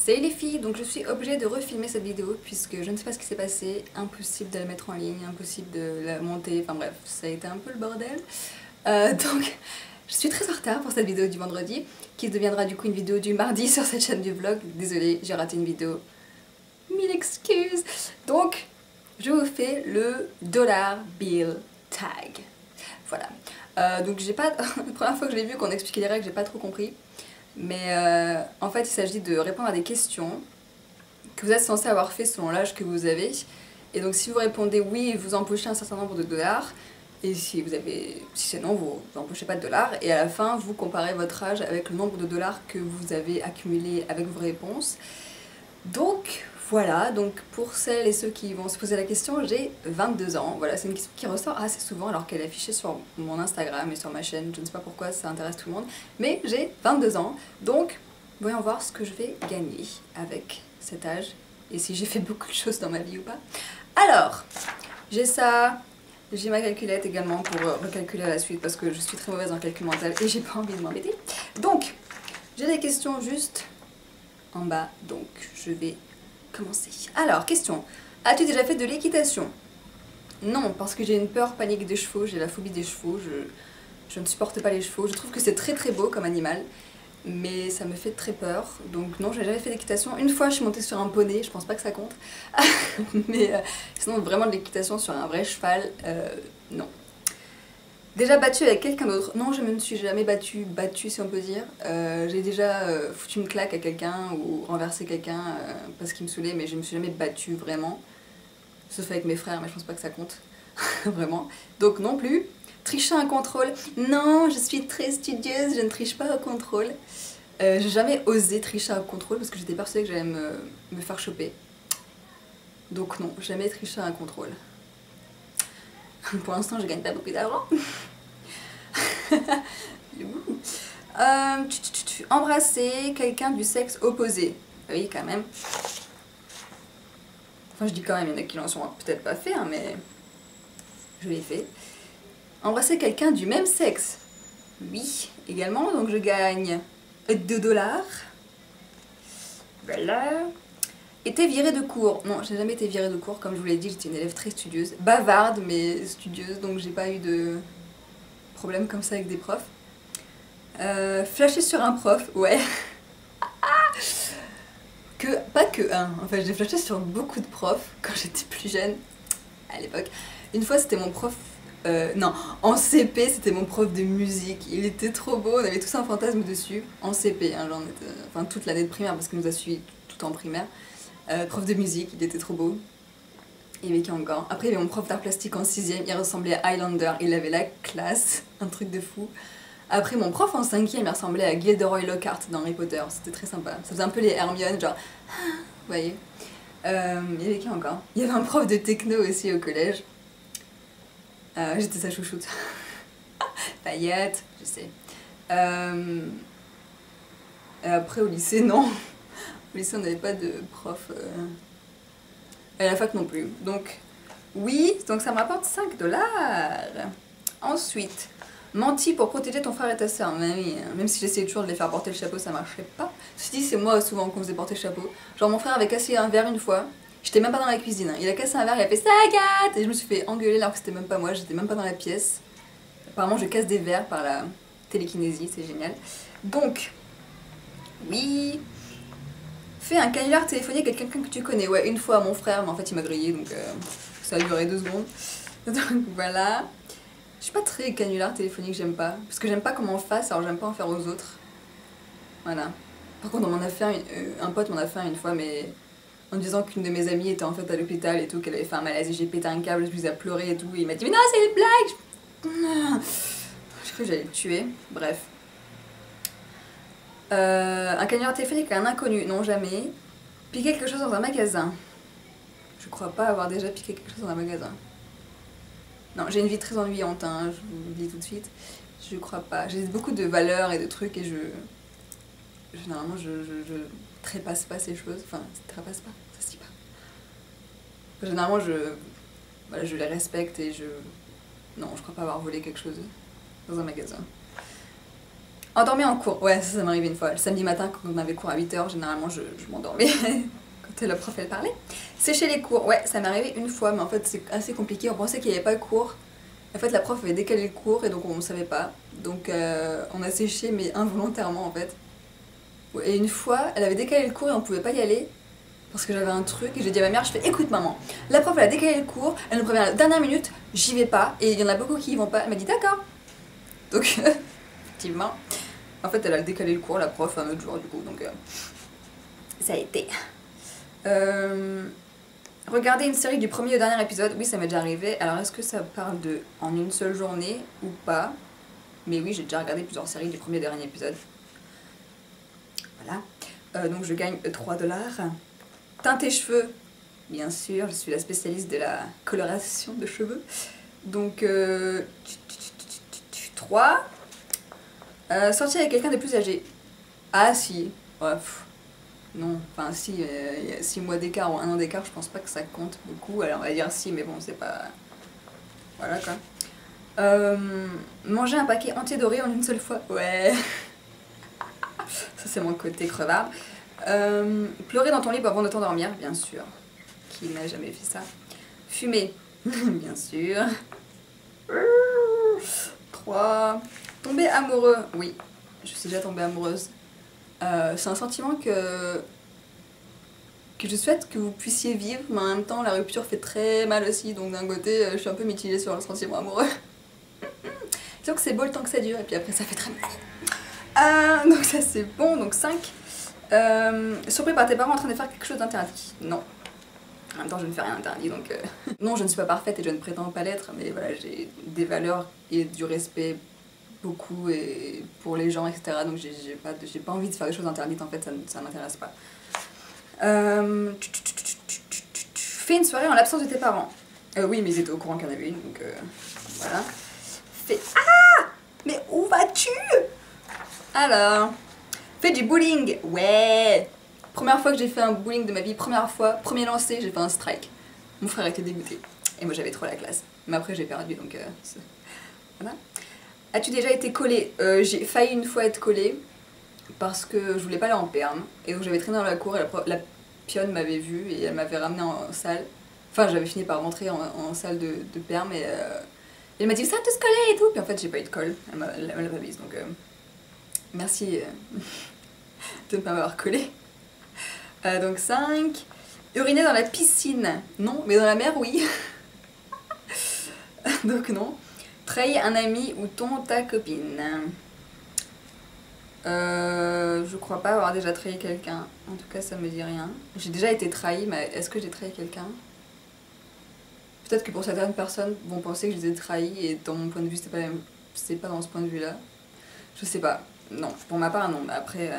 Salut les filles, donc je suis obligée de refilmer cette vidéo puisque je ne sais pas ce qui s'est passé, impossible de la mettre en ligne, impossible de la monter, enfin bref, ça a été un peu le bordel. Donc je suis très en retard pour cette vidéo du vendredi, qui deviendra du coup une vidéo du mardi sur cette chaîne du vlog. Désolée, j'ai raté une vidéo, mille excuses. Donc je vous fais le dollar bill tag. Voilà. Donc j'ai pas, la première fois que je l'ai vu qu'on expliquait les règles, j'ai pas trop compris. Mais en fait, il s'agit de répondre à des questions que vous êtes censé avoir fait selon l'âge que vous avez. Et donc si vous répondez oui, vous empochez un certain nombre de dollars. Et si c'est non, vous n'empochez pas de dollars. Et à la fin, vous comparez votre âge avec le nombre de dollars que vous avez accumulé avec vos réponses. Donc voilà, donc pour celles et ceux qui vont se poser la question, j'ai 22 ans. Voilà, c'est une question qui ressort assez souvent alors qu'elle est affichée sur mon Instagram et sur ma chaîne. Je ne sais pas pourquoi ça intéresse tout le monde, mais j'ai 22 ans. Donc voyons voir ce que je vais gagner avec cet âge et si j'ai fait beaucoup de choses dans ma vie ou pas. Alors, j'ai ça, j'ai ma calculette également pour recalculer à la suite parce que je suis très mauvaise en calcul mental et j'ai pas envie de m'embêter. Donc, j'ai des questions juste en bas, donc je vais commencer. Alors, question. As-tu déjà fait de l'équitation? Non, parce que j'ai une peur panique des chevaux, j'ai la phobie des chevaux, je ne supporte pas les chevaux. Je trouve que c'est très très beau comme animal, mais ça me fait très peur. Donc non, j'ai jamais fait d'équitation. Une fois, je suis montée sur un poney, je pense pas que ça compte. Mais sinon, vraiment de l'équitation sur un vrai cheval, non. Déjà battue avec quelqu'un d'autre? Non, je me suis jamais battue si on peut dire. J'ai déjà foutu une claque à quelqu'un ou renversé quelqu'un parce qu'il me saoulait, mais je me suis jamais battue vraiment. Sauf avec mes frères, mais je pense pas que ça compte. Vraiment. Donc non plus. Tricher un contrôle? Non, je suis très studieuse, je ne triche pas au contrôle. J'ai jamais osé tricher au contrôle parce que j'étais persuadée que j'allais me faire choper. Donc non, jamais tricher à un contrôle. Pour l'instant, je gagne pas beaucoup d'argent. Embrasser quelqu'un du sexe opposé. Oui, quand même. Enfin, je dis quand même, il y en a qui l'ont peut-être pas fait, hein, mais je l'ai fait. Embrasser quelqu'un du même sexe. Oui, également. Donc je gagne 2 dollars. Voilà. Été virée de cours? Non, j'ai jamais été virée de cours, comme je vous l'ai dit, j'étais une élève très studieuse. Bavarde, mais studieuse, donc j'ai pas eu de problème comme ça avec des profs. Flasher sur un prof, ouais. Pas que un, en fait, j'ai flashé sur beaucoup de profs quand j'étais plus jeune, à l'époque. Une fois, c'était mon prof, non, en CP, c'était mon prof de musique. Il était trop beau, on avait tous un fantasme dessus, en CP, hein, genre, enfin toute l'année de primaire, parce qu'il nous a suivis tout en primaire. Prof de musique, il était trop beau. Il y avait qui encore? Après, il y avait mon prof d'art plastique en 6ème, il ressemblait à Highlander, il avait la classe, un truc de fou. Après, mon prof en 5ème, il ressemblait à Gilderoy Lockhart dans Harry Potter, c'était très sympa. Ça faisait un peu les Hermione, genre, vous voyez. Il y avait qui encore? Il y avait un prof de techno aussi au collège. J'étais sa chouchoute. Paillettes, je sais. Et après, au lycée, non. Au lycée, on n'avait pas de prof. Et à la fac non plus. Donc, oui, donc ça me rapporte 5 dollars. Ensuite, menti pour protéger ton frère et ta soeur. Même si j'essayais toujours de les faire porter le chapeau, ça marcherait pas. Ceci dit, c'est moi souvent qu'on faisait porter le chapeau. Genre, mon frère avait cassé un verre une fois. J'étais même pas dans la cuisine. Hein. Il a cassé un verre, il a fait ça, Agathe! Et je me suis fait engueuler alors que c'était même pas moi, j'étais même pas dans la pièce. Apparemment, je casse des verres par la télékinésie, c'est génial. Donc, oui. Fais un canular téléphonique à quelqu'un que tu connais. Ouais, une fois à mon frère, mais en fait il m'a grillé, donc ça a duré 2 secondes. Donc voilà. Je suis pas très canular téléphonique, j'aime pas. Parce que j'aime pas comment on fasse, alors j'aime pas en faire aux autres. Voilà. Par contre, on m'en a fait un pote m'en a fait une fois, mais en disant qu'une de mes amies était en fait à l'hôpital et tout, qu'elle avait fait un malaise et j'ai pété un câble, je me suis à pleurer et tout, et il m'a dit mais non, c'est une blague! Je crois que j'allais le tuer. Bref. Un canular téléphonique à un inconnu, non jamais. Piquer quelque chose dans un magasin. Je crois pas avoir déjà piqué quelque chose dans un magasin. Non, j'ai une vie très ennuyante, hein, je vous le dis tout de suite. Je crois pas. J'ai beaucoup de valeurs et de trucs et généralement je trépasse pas ces choses. Enfin, trépasse pas, ça se dit pas. Généralement voilà, je les respecte et non, je crois pas avoir volé quelque chose dans un magasin. Endormir en cours, ouais, ça m'est arrivé une fois. Le samedi matin, quand on avait cours à 8h, généralement je m'endormais quand le prof elle parlait. Sécher les cours, ouais, ça m'est arrivé une fois, mais en fait c'est assez compliqué. On pensait qu'il n'y avait pas de cours. En fait, la prof avait décalé le cours et donc on ne savait pas. Donc on a séché, mais involontairement en fait. Et une fois, elle avait décalé le cours et on pouvait pas y aller parce que j'avais un truc. Et j'ai dit à ma mère, je fais écoute maman, la prof elle a décalé le cours, elle nous prévient à la dernière minute, j'y vais pas. Et il y en a beaucoup qui y vont pas. Elle m'a dit d'accord. Donc effectivement, en fait elle a décalé le cours, la prof, un autre jour du coup. Donc ça a été. Regarder une série du premier au dernier épisode, oui ça m'est déjà arrivé. Alors est-ce que ça parle de en une seule journée ou pas? Mais oui, j'ai déjà regardé plusieurs séries du premier au dernier épisode. Voilà. Donc je gagne 3 $. Teinte tes cheveux, bien sûr, je suis la spécialiste de la coloration de cheveux. Donc 3. Sortir avec quelqu'un de plus âgé. Ah si, ouais, non, enfin si, il y a 6 mois d'écart ou 1 an d'écart, je pense pas que ça compte beaucoup. Alors on va dire si, mais bon, c'est pas... Voilà quoi. Manger un paquet entier doré en une seule fois. Ouais. Ça c'est mon côté crevard. Pleurer dans ton lit avant de t'endormir, bien sûr. Qui n'a jamais fait ça? Fumer, bien sûr. 3. Tomber amoureux, oui. Je suis déjà tombée amoureuse. C'est un sentiment que je souhaite que vous puissiez vivre, mais en même temps la rupture fait très mal aussi, donc d'un côté je suis un peu mitigée sur le sentiment amoureux. Disons que c'est beau le temps que ça dure et puis après ça fait très mal. Donc ça c'est bon, donc 5. Surpris par tes parents en train de faire quelque chose d'interdit. Non. En même temps je ne fais rien d'interdit donc... Non, je ne suis pas parfaite et je ne prétends pas l'être, mais voilà, j'ai des valeurs et du respect beaucoup et pour les gens, etc. Donc j'ai pas envie de faire des choses interdites, en fait ça m'intéresse pas. Fais une soirée en l'absence de tes parents. Oui, mais ils étaient au courant qu'il y en avait une, donc voilà. Fais... Ah! Mais où vas-tu? Alors, fais du bowling. Ouais. Première fois que j'ai fait un bowling de ma vie, première fois, premier lancer, j'ai fait un strike. Mon frère était dégoûté. Et moi j'avais trop la classe. Mais après j'ai perdu, donc voilà. As-tu déjà été collée? J'ai failli une fois être collée parce que je voulais pas aller en perme. Et donc j'avais traîné dans la cour et la pionne m'avait vue et elle m'avait ramenée en salle. Enfin, j'avais fini par rentrer en salle de perme et elle m'a dit ça tous collés et tout. Puis en fait, j'ai pas eu de colle. Elle m'a pas mise, donc merci de ne pas m'avoir collée. Donc 5. Uriner dans la piscine. Non, mais dans la mer, oui. Donc non. Trahir un ami ou ta copine. Je crois pas avoir déjà trahi quelqu'un. En tout cas, ça me dit rien. J'ai déjà été trahie, mais est-ce que j'ai trahi quelqu'un? Peut-être que pour certaines personnes vont penser que je les ai trahis et dans mon point de vue, c'est pas dans ce point de vue-là. Je sais pas. Non, pour ma part, non. Mais après...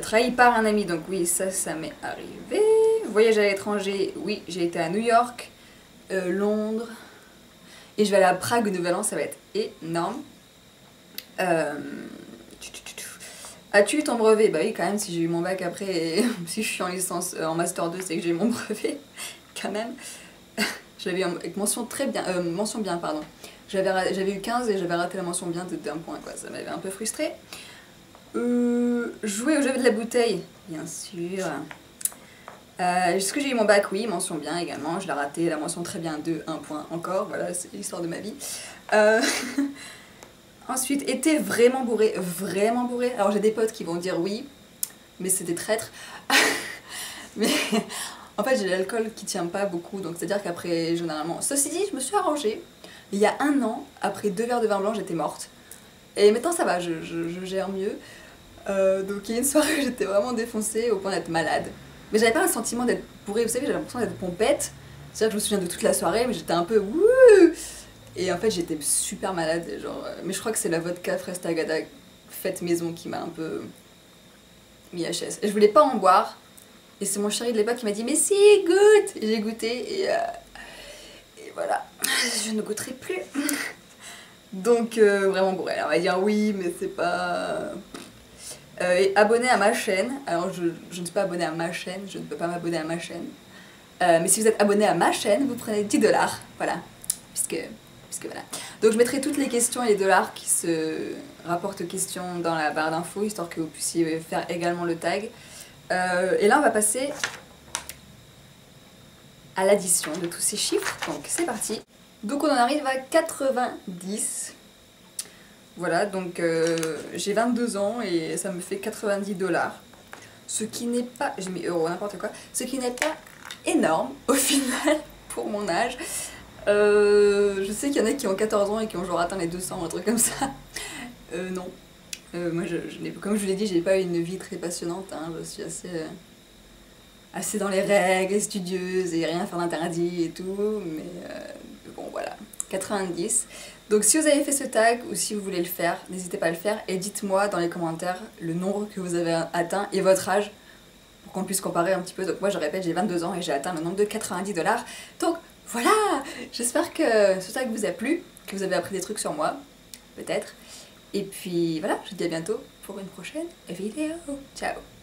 trahi par un ami, donc oui, ça m'est arrivé. Voyage à l'étranger, oui, j'ai été à New York, Londres, et je vais aller à Prague au Nouvel An, ça va être énorme. As-tu eu ton brevet? Bah oui, quand même, si j'ai eu mon bac après, et si je suis en licence, en master 2, c'est que j'ai eu mon brevet, quand même. J'avais eu avec mention très bien, mention bien, pardon. J'avais eu 15 et j'avais raté la mention bien d'un point, quoi, ça m'avait un peu frustrée. Jouer au jeu de la bouteille, bien sûr. Est-ce que j'ai eu mon bac? Oui, mention bien également. Je l'ai raté, la mention très bien 2, 1 point encore. Voilà, c'est l'histoire de ma vie. Ensuite, été vraiment bourré. Vraiment bourré. Alors j'ai des potes qui vont dire oui, mais c'est des traîtres. Mais en fait, j'ai l'alcool qui tient pas beaucoup. Donc c'est-à-dire qu'après, généralement... Ceci dit, je me suis arrangée. Il y a 1 an, après 2 verres de vin blanc, j'étais morte. Et maintenant ça va, je gère mieux. Donc il y a une soirée où j'étais vraiment défoncée au point d'être malade. Mais j'avais pas le sentiment d'être bourrée, vous savez, j'avais l'impression d'être pompette. C'est-à-dire que je me souviens de toute la soirée, mais j'étais un peu wouh. Et en fait j'étais super malade, genre... Mais je crois que c'est la vodka fraise tagada faite maison qui m'a un peu mis HS. Et je voulais pas en boire. Et c'est mon chéri de l'époque qui m'a dit mais si, goûte. Et j'ai goûté et voilà, je ne goûterai plus. Donc vraiment bourré. Alors on va dire oui, mais c'est pas... et abonné à ma chaîne. Alors je ne suis pas abonnée à ma chaîne, je ne peux pas m'abonner à ma chaîne. Mais si vous êtes abonné à ma chaîne, vous prenez 10 $. Voilà. Puisque voilà. Donc je mettrai toutes les questions et les dollars qui se rapportent aux questions dans la barre d'infos, histoire que vous puissiez faire également le tag. Et là on va passer à l'addition de tous ces chiffres, donc c'est parti. Donc on en arrive à 90. Voilà, donc j'ai 22 ans et ça me fait 90 $. Ce qui n'est pas, j'ai mis euros, n'importe quoi, ce qui n'est pas énorme au final pour mon âge. Je sais qu'il y en a qui ont 14 ans et qui ont genre atteint les 200, un truc comme ça. Non. Moi, comme je vous l'ai dit, j'ai pas une vie très passionnante, hein. Je suis assez dans les règles, studieuse et rien faire d'interdit et tout, mais bon voilà, 90. Donc si vous avez fait ce tag ou si vous voulez le faire, n'hésitez pas à le faire et dites-moi dans les commentaires le nombre que vous avez atteint et votre âge pour qu'on puisse comparer un petit peu. Donc moi je répète, j'ai 22 ans et j'ai atteint le nombre de 90 $. Donc voilà, j'espère que ce tag vous a plu, que vous avez appris des trucs sur moi, peut-être. Et puis voilà, je vous dis à bientôt pour une prochaine vidéo. Ciao!